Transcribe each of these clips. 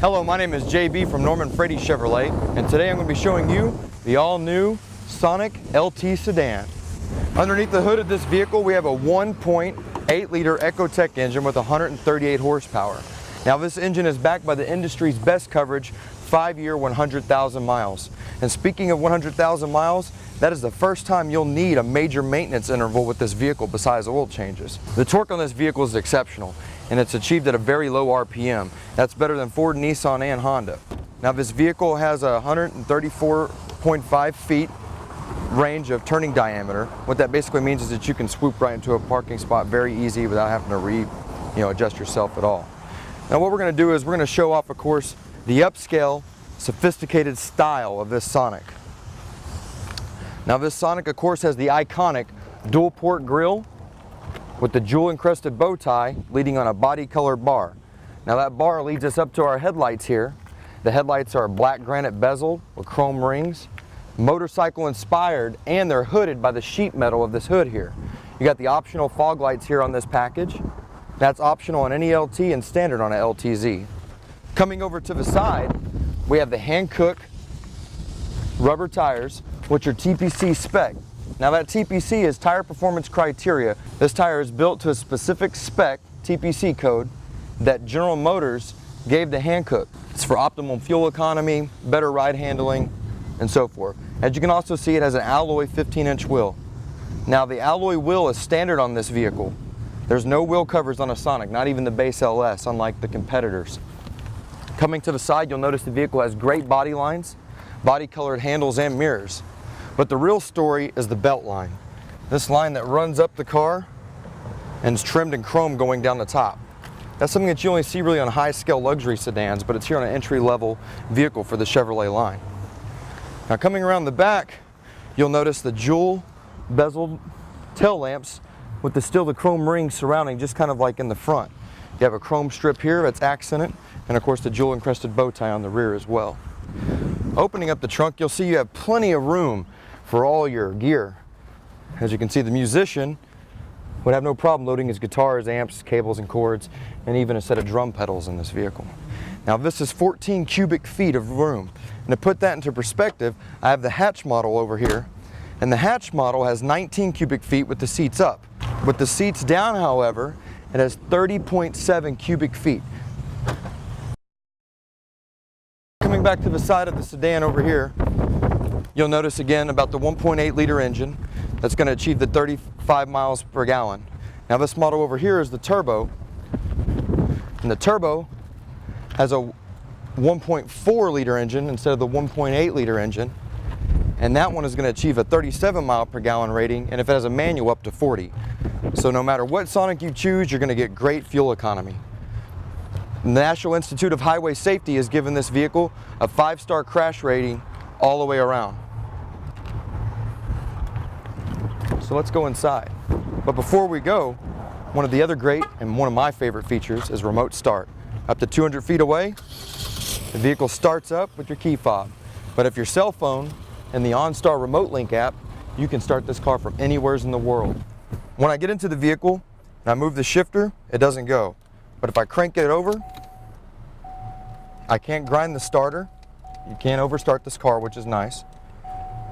Hello, my name is JB from Norman Frady Chevrolet, and today I'm going to be showing you the all-new Sonic LT sedan. Underneath the hood of this vehicle, we have a 1.8-liter Ecotec engine with 138 horsepower. Now, this engine is backed by the industry's best coverage, 5-year, 100,000 miles. And speaking of 100,000 miles, that is the first time you'll need a major maintenance interval with this vehicle besides oil changes. The torque on this vehicle is exceptional, and it's achieved at a very low RPM. That's better than Ford, Nissan, and Honda. Now, this vehicle has a 134.5 feet range of turning diameter. What that basically means is that you can swoop right into a parking spot very easy without having to adjust yourself at all. Now, what we're going to do is we're going to show off, of course, the upscale, sophisticated style of this Sonic. Now, this Sonic, of course, has the iconic dual port grille with the jewel encrusted bow tie leading on a body colored bar. Now, that bar leads us up to our headlights here. The headlights are black granite bezel with chrome rings, motorcycle inspired, and they're hooded by the sheet metal of this hood here. You got the optional fog lights here on this package. That's optional on any LT and standard on a LTZ. Coming over to the side, we have the Hankook rubber tires, which are TPC spec. Now, that TPC is tire performance criteria. This tire is built to a specific spec TPC code that General Motors gave to Hankook. It's for optimal fuel economy, better ride handling, and so forth. As you can also see, it has an alloy 15-inch wheel. Now, the alloy wheel is standard on this vehicle. There's no wheel covers on a Sonic, not even the base LS, unlike the competitors. Coming to the side, you'll notice the vehicle has great body lines, body colored handles and mirrors. But the real story is the belt line. This line that runs up the car and is trimmed in chrome going down the top. That's something that you only see really on high-scale luxury sedans, but it's here on an entry-level vehicle for the Chevrolet line. Now, coming around the back, you'll notice the jewel bezeled tail lamps with still the chrome rings surrounding, just kind of like in the front. You have a chrome strip here that's accented, and of course the jewel encrusted bow tie on the rear as well. Opening up the trunk, you'll see you have plenty of room for all your gear. As you can see, the musician would have no problem loading his guitars, amps, cables, and cords, and even a set of drum pedals in this vehicle. Now, this is 14 cubic feet of room. And to put that into perspective, I have the hatch model over here, and the hatch model has 19 cubic feet with the seats up. With the seats down, however, it has 30.7 cubic feet. Coming back to the side of the sedan over here, you'll notice again about the 1.8-liter engine that's going to achieve the 35 miles per gallon. Now, this model over here is the turbo, and the turbo has a 1.4-liter engine instead of the 1.8-liter engine, and that one is going to achieve a 37 mile per gallon rating, and if it has a manual, up to 40. So no matter what Sonic you choose, you're going to get great fuel economy. The National Institute of Highway Safety has given this vehicle a 5-star crash rating all the way around. So let's go inside. But before we go, one of the other great and one of my favorite features is remote start. Up to 200 feet away, the vehicle starts up with your key fob. But if your cell phone and the OnStar Remote Link app, you can start this car from anywhere in the world. When I get into the vehicle and I move the shifter, it doesn't go. But if I crank it over, I can't grind the starter. You can't overstart this car, which is nice.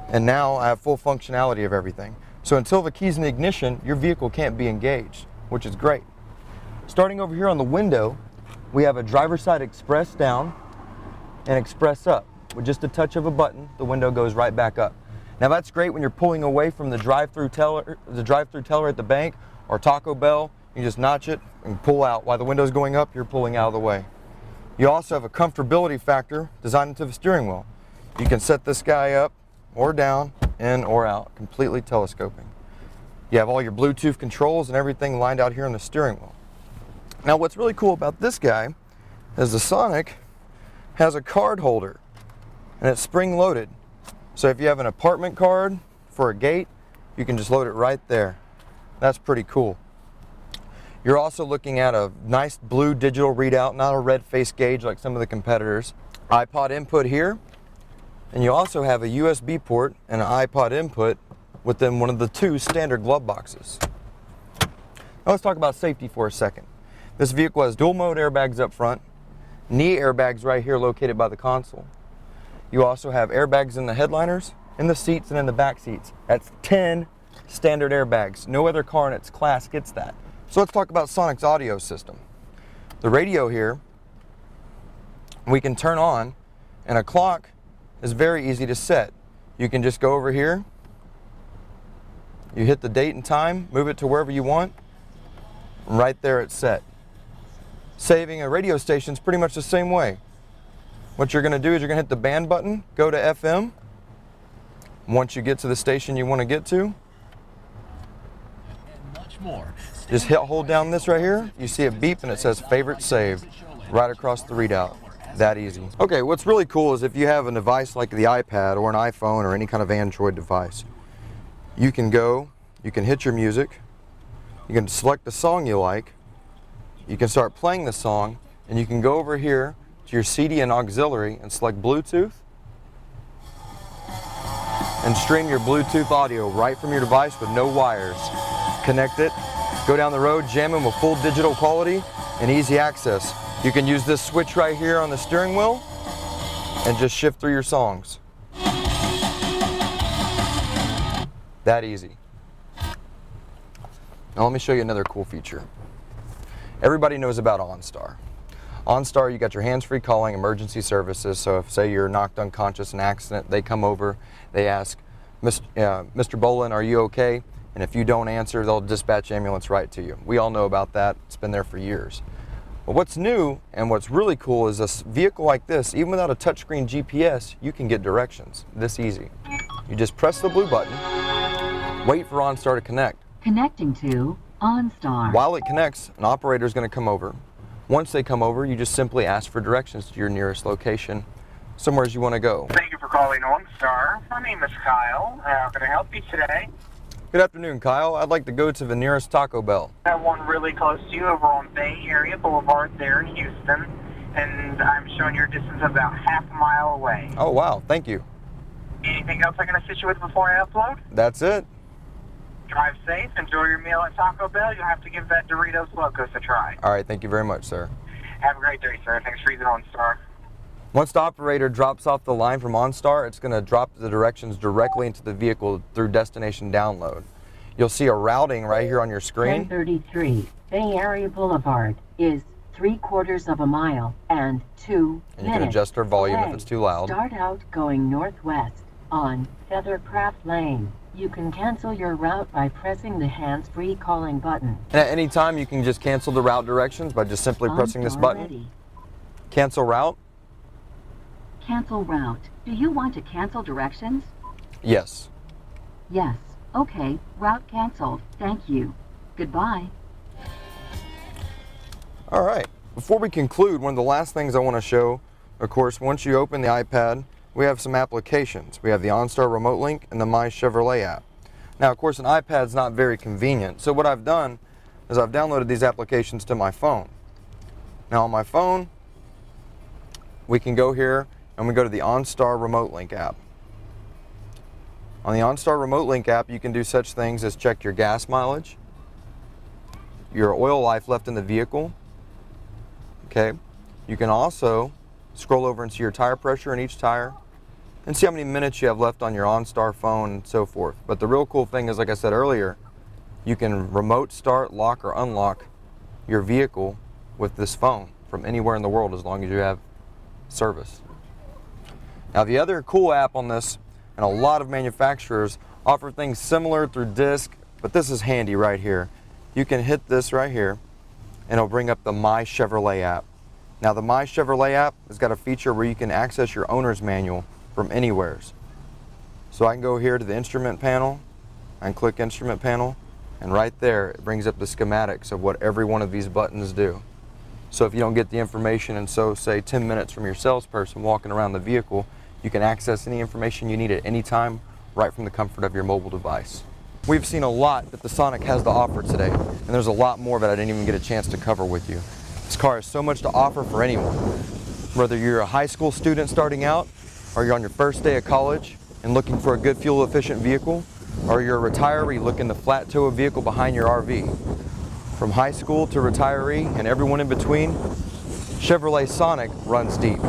And now I have full functionality of everything. So until the key's in the ignition, your vehicle can't be engaged, which is great. Starting over here on the window, we have a driver's side express down and express up. With just a touch of a button, the window goes right back up. Now, that's great when you're pulling away from the drive-through teller at the bank or Taco Bell. You just notch it and pull out. While the window's going up, you're pulling out of the way. You also have a comfortability factor designed into the steering wheel. You can set this guy up or down, in or out, completely telescoping. You have all your Bluetooth controls and everything lined out here on the steering wheel. Now, what's really cool about this guy is the Sonic has a card holder, and it's spring-loaded. So if you have an apartment card for a gate, you can just load it right there. That's pretty cool. You're also looking at a nice blue digital readout, not a red face gauge like some of the competitors. iPod input here, and you also have a USB port and an iPod input within one of the 2 standard glove boxes. Now let's talk about safety for a second. This vehicle has dual mode airbags up front, knee airbags right here located by the console. You also have airbags in the headliners, in the seats, and in the back seats. That's 10 standard airbags. No other car in its class gets that. So let's talk about Sonic's audio system. The radio here, we can turn on, and a clock is very easy to set. You can just go over here, you hit the date and time, move it to wherever you want, and right there it's set. Saving a radio station is pretty much the same way. What you're going to do is you're going to hit the band button, go to FM. Once you get to the station you want to get to, and much more. Just hold down this right here. You see it beep and it says favorite saved right across the readout. That easy. Okay, what's really cool is if you have a device like the iPad or an iPhone or any kind of Android device, you can hit your music, you can select the song you like, you can start playing the song, and you can go over here to your CD and auxiliary and select Bluetooth and stream your Bluetooth audio right from your device with no wires. Connect it, go down the road, jamming with full digital quality and easy access. You can use this switch right here on the steering wheel and just shift through your songs. That easy. Now let me show you another cool feature. Everybody knows about OnStar. OnStar, you got your hands-free calling, emergency services. So if, say, you're knocked unconscious in an accident, they come over, they ask, Mr. Bolin, are you okay? And if you don't answer, they'll dispatch ambulance right to you. We all know about that. It's been there for years. But what's new and what's really cool is a vehicle like this, even without a touchscreen GPS, you can get directions this easy. You just press the blue button, wait for OnStar to connect. Connecting to OnStar. While it connects, an operator is going to come over. Once they come over, you just simply ask for directions to your nearest location, somewhere you want to go. Thank you for calling OnStar. My name is Kyle. How can I help you today? Good afternoon, Kyle. I'd like to go to the nearest Taco Bell. I have one really close to you over on Bay Area Boulevard there in Houston, and I'm showing your distance about half a mile away. Oh, wow. Thank you. Anything else I can assist you with before I upload? That's it. Drive safe. Enjoy your meal at Taco Bell. You'll have to give that Doritos Locos a try. All right. Thank you very much, sir. Have a great day, sir. Thanks for using OnStar. Once the operator drops off the line from OnStar, it's going to drop the directions directly into the vehicle through destination download. You'll see a routing right here on your screen. 1033 Bay Area Boulevard is 3/4 of a mile and 2 minutes. And you can adjust our volume if it's too loud. Start out going northwest on Feathercraft Lane. You can cancel your route by pressing the hands-free calling button. And at any time, you can just cancel the route directions by just simply pressing this button. Ready. Cancel route. Cancel route. Do you want to cancel directions? Yes. Yes. Okay. Route canceled. Thank you. Goodbye. All right. Before we conclude, one of the last things I want to show, of course, once you open the iPad, we have some applications. We have the OnStar Remote Link and the My Chevrolet app. Now, of course, an iPad's not very convenient. So what I've done is I've downloaded these applications to my phone. Now, on my phone, we can go here and we go to the OnStar Remote Link app. On the OnStar Remote Link app, you can do such things as check your gas mileage, your oil life left in the vehicle. Okay. You can also scroll over and see your tire pressure in each tire and see how many minutes you have left on your OnStar phone and so forth. But the real cool thing is, like I said earlier, you can remote start, lock, or unlock your vehicle with this phone from anywhere in the world as long as you have service. Now, the other cool app on this, and a lot of manufacturers offer things similar through disk, but this is handy right here. You can hit this right here and it'll bring up the My Chevrolet app. Now, the My Chevrolet app has got a feature where you can access your owner's manual from anywhere. So I can go here to the instrument panel and click instrument panel, and right there it brings up the schematics of what every one of these buttons do. So if you don't get the information in, so say 10 minutes from your salesperson walking around the vehicle, you can access any information you need at any time right from the comfort of your mobile device. We've seen a lot that the Sonic has to offer today, and there's a lot more that I didn't even get a chance to cover with you. This car has so much to offer for anyone. Whether you're a high school student starting out, or you're on your first day of college and looking for a good fuel efficient vehicle, or you're a retiree looking to flat tow a vehicle behind your RV. From high school to retiree and everyone in between, Chevrolet Sonic runs deep.